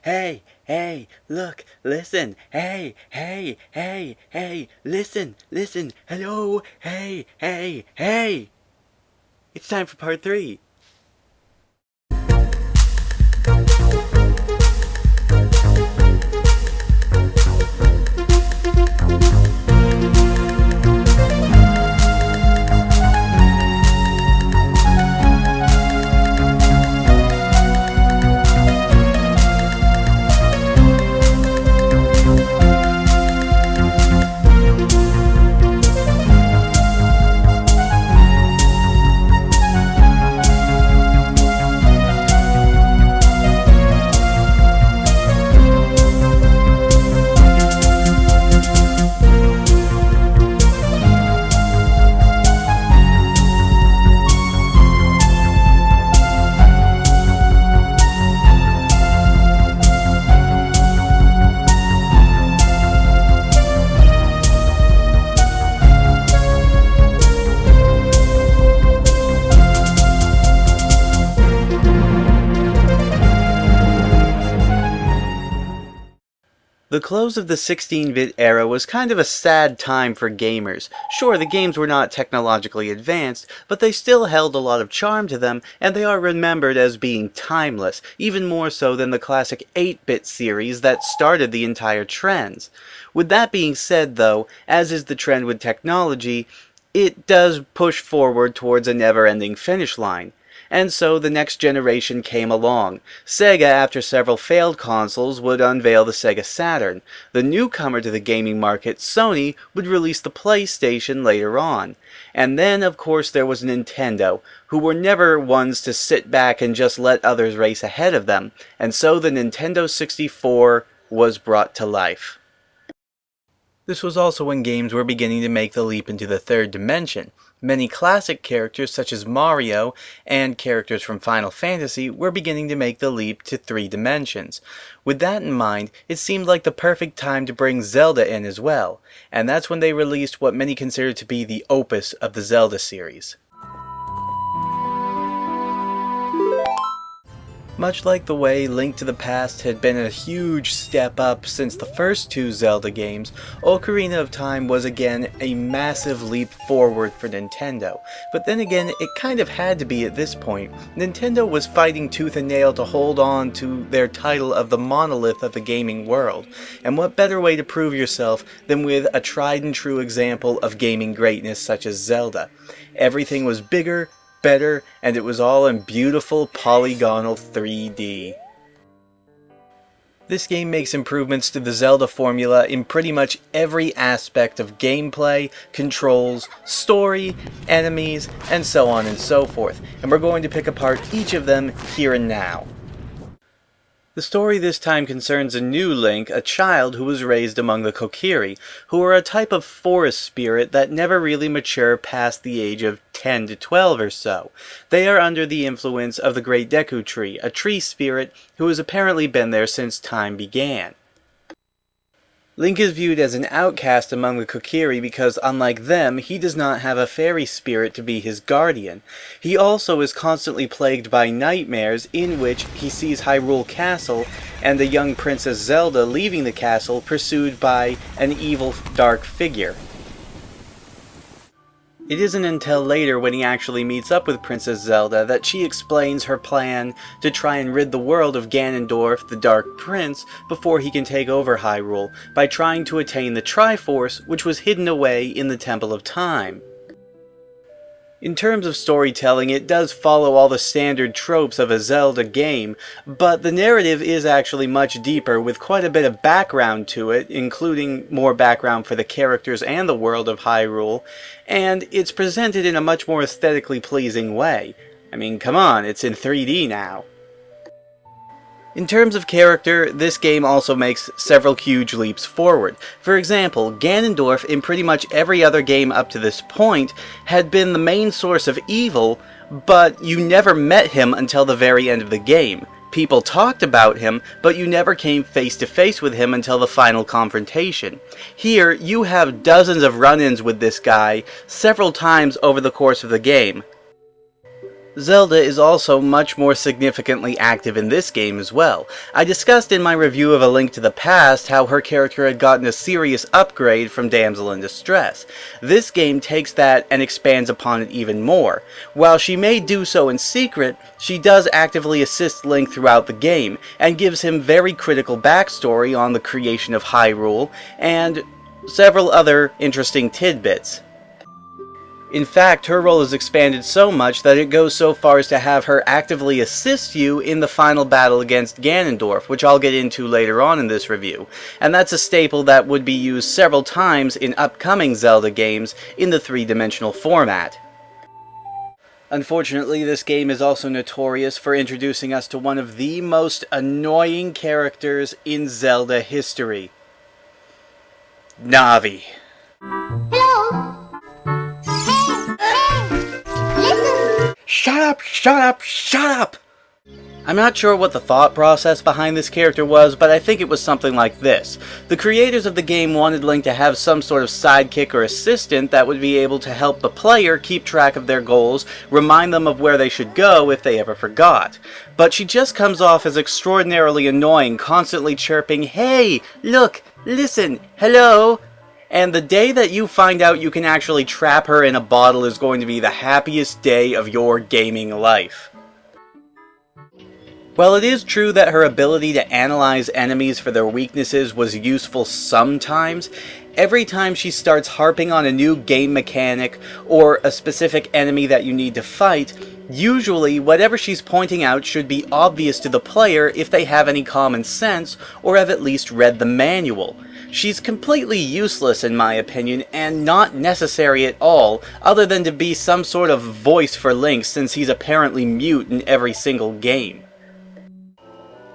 hey, hey, look, listen, hey, hey, hey, hey, listen, listen, hello, hey, hey, hey. It's time for part 3. The close of the 16-bit era was kind of a sad time for gamers. Sure, the games were not technologically advanced, but they still held a lot of charm to them, and they are remembered as being timeless, even more so than the classic 8-bit series that started the entire trends. With that being said, though, as is the trend with technology, it does push forward towards a never-ending finish line. And so the next generation came along. Sega, after several failed consoles, would unveil the Sega Saturn. The newcomer to the gaming market, Sony, would release the PlayStation later on. And then, of course, there was Nintendo, who were never ones to sit back and just let others race ahead of them. And so the Nintendo 64 was brought to life. This was also when games were beginning to make the leap into the third dimension. Many classic characters such as Mario and characters from Final Fantasy were beginning to make the leap to 3 dimensions. With that in mind, it seemed like the perfect time to bring Zelda in as well, and that's when they released what many consider to be the opus of the Zelda series. Much like the way Link to the Past had been a huge step up since the first 2 Zelda games, Ocarina of Time was again a massive leap forward for Nintendo. But then again, it kind of had to be at this point. Nintendo was fighting tooth and nail to hold on to their title of the monolith of the gaming world. And what better way to prove yourself than with a tried and true example of gaming greatness such as Zelda. Everything was bigger, better, and it was all in beautiful polygonal 3D. This game makes improvements to the Zelda formula in pretty much every aspect of gameplay, controls, story, enemies, and so on and so forth, and we're going to pick apart each of them here and now. The story this time concerns a new Link, a child who was raised among the Kokiri, who are a type of forest spirit that never really mature past the age of 10 to 12 or so. They are under the influence of the Great Deku Tree, a tree spirit who has apparently been there since time began. Link is viewed as an outcast among the Kokiri because, unlike them, he does not have a fairy spirit to be his guardian. He also is constantly plagued by nightmares in which he sees Hyrule Castle and the young Princess Zelda leaving the castle pursued by an evil dark figure. It isn't until later when he actually meets up with Princess Zelda that she explains her plan to try and rid the world of Ganondorf, the Dark Prince, before he can take over Hyrule, by trying to attain the Triforce, which was hidden away in the Temple of Time. In terms of storytelling, it does follow all the standard tropes of a Zelda game, but the narrative is actually much deeper, with quite a bit of background to it, including more background for the characters and the world of Hyrule, and it's presented in a much more aesthetically pleasing way. I mean, come on, it's in 3D now. In terms of character, this game also makes several huge leaps forward. For example, Ganondorf in pretty much every other game up to this point had been the main source of evil, but you never met him until the very end of the game. People talked about him, but you never came face to face with him until the final confrontation. Here, you have dozens of run-ins with this guy several times over the course of the game. Zelda is also much more significantly active in this game as well. I discussed in my review of A Link to the Past how her character had gotten a serious upgrade from Damsel in Distress. This game takes that and expands upon it even more. While she may do so in secret, she does actively assist Link throughout the game, and gives him very critical backstory on the creation of Hyrule, and several other interesting tidbits. In fact, her role is expanded so much that it goes so far as to have her actively assist you in the final battle against Ganondorf, which I'll get into later on in this review, and that's a staple that would be used several times in upcoming Zelda games in the three-dimensional format. Unfortunately, this game is also notorious for introducing us to one of the most annoying characters in Zelda history. Navi. Hello! Shut up, shut up, shut up! I'm not sure what the thought process behind this character was, but I think it was something like this. The creators of the game wanted Link to have some sort of sidekick or assistant that would be able to help the player keep track of their goals, remind them of where they should go if they ever forgot. But she just comes off as extraordinarily annoying, constantly chirping, "Hey, look, listen, hello!" And the day that you find out you can actually trap her in a bottle is going to be the happiest day of your gaming life. While it is true that her ability to analyze enemies for their weaknesses was useful sometimes, every time she starts harping on a new game mechanic or a specific enemy that you need to fight, usually whatever she's pointing out should be obvious to the player if they have any common sense or have at least read the manual. She's completely useless in my opinion, and not necessary at all, other than to be some sort of voice for Link since he's apparently mute in every single game.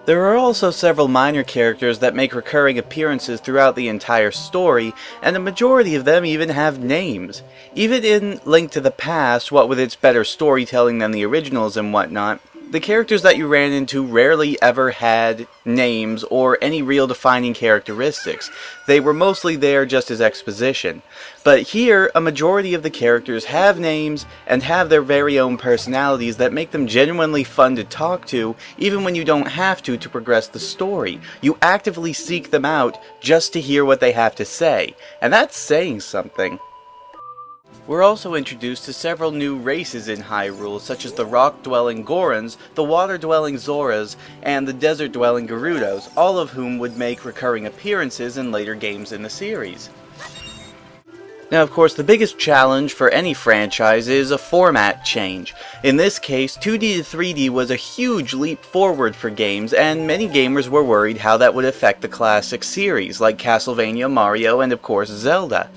There are also several minor characters that make recurring appearances throughout the entire story, and a majority of them even have names. Even in Link to the Past, what with its better storytelling than the originals and whatnot, the characters that you ran into rarely ever had names or any real defining characteristics. They were mostly there just as exposition. But here, a majority of the characters have names and have their very own personalities that make them genuinely fun to talk to, even when you don't have to progress the story. You actively seek them out just to hear what they have to say, and that's saying something. We're also introduced to several new races in Hyrule, such as the rock-dwelling Gorons, the water-dwelling Zoras, and the desert-dwelling Gerudos, all of whom would make recurring appearances in later games in the series. Now, of course, the biggest challenge for any franchise is a format change. In this case, 2D to 3D was a huge leap forward for games, and many gamers were worried how that would affect the classic series, like Castlevania, Mario, and of course Zelda.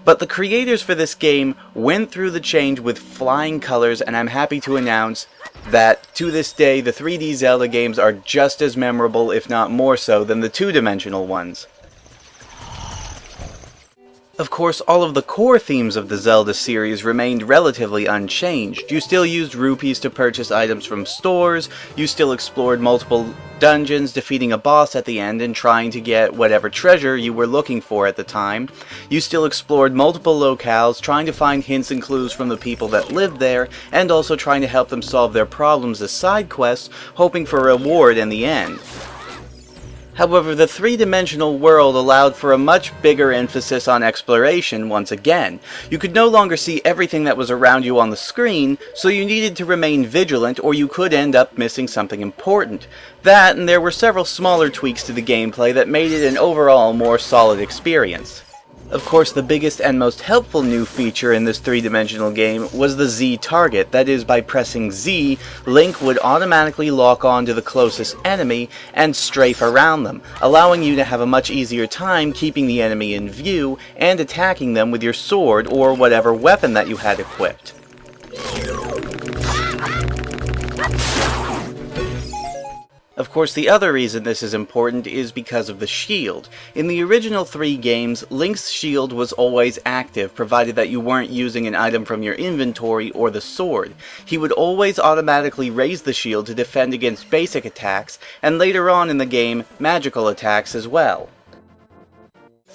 But the creators for this game went through the change with flying colors, and I'm happy to announce that, to this day, the 3D Zelda games are just as memorable, if not more so, than the two-dimensional ones. Of course, all of the core themes of the Zelda series remained relatively unchanged. You still used rupees to purchase items from stores, you still explored multiple dungeons, defeating a boss at the end and trying to get whatever treasure you were looking for at the time. You still explored multiple locales, trying to find hints and clues from the people that lived there, and also trying to help them solve their problems as side quests, hoping for a reward in the end. However, the three-dimensional world allowed for a much bigger emphasis on exploration once again. You could no longer see everything that was around you on the screen, so you needed to remain vigilant or you could end up missing something important. That, and there were several smaller tweaks to the gameplay that made it an overall more solid experience. Of course, the biggest and most helpful new feature in this three-dimensional game was the Z target. That is, by pressing Z, Link would automatically lock on to the closest enemy and strafe around them, allowing you to have a much easier time keeping the enemy in view and attacking them with your sword or whatever weapon that you had equipped. Of course, the other reason this is important is because of the shield. In the original 3 games, Link's shield was always active, provided that you weren't using an item from your inventory or the sword. He would always automatically raise the shield to defend against basic attacks, and later on in the game, magical attacks as well.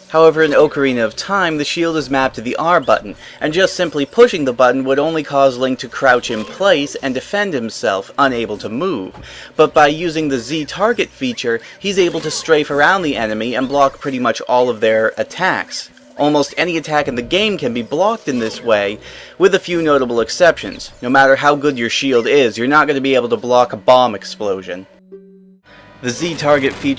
However, in Ocarina of Time, the shield is mapped to the R button, and just simply pushing the button would only cause Link to crouch in place and defend himself, unable to move. But by using the Z target feature, he's able to strafe around the enemy and block pretty much all of their attacks. Almost any attack in the game can be blocked in this way, with a few notable exceptions. No matter how good your shield is, you're not going to be able to block a bomb explosion. The Z target feature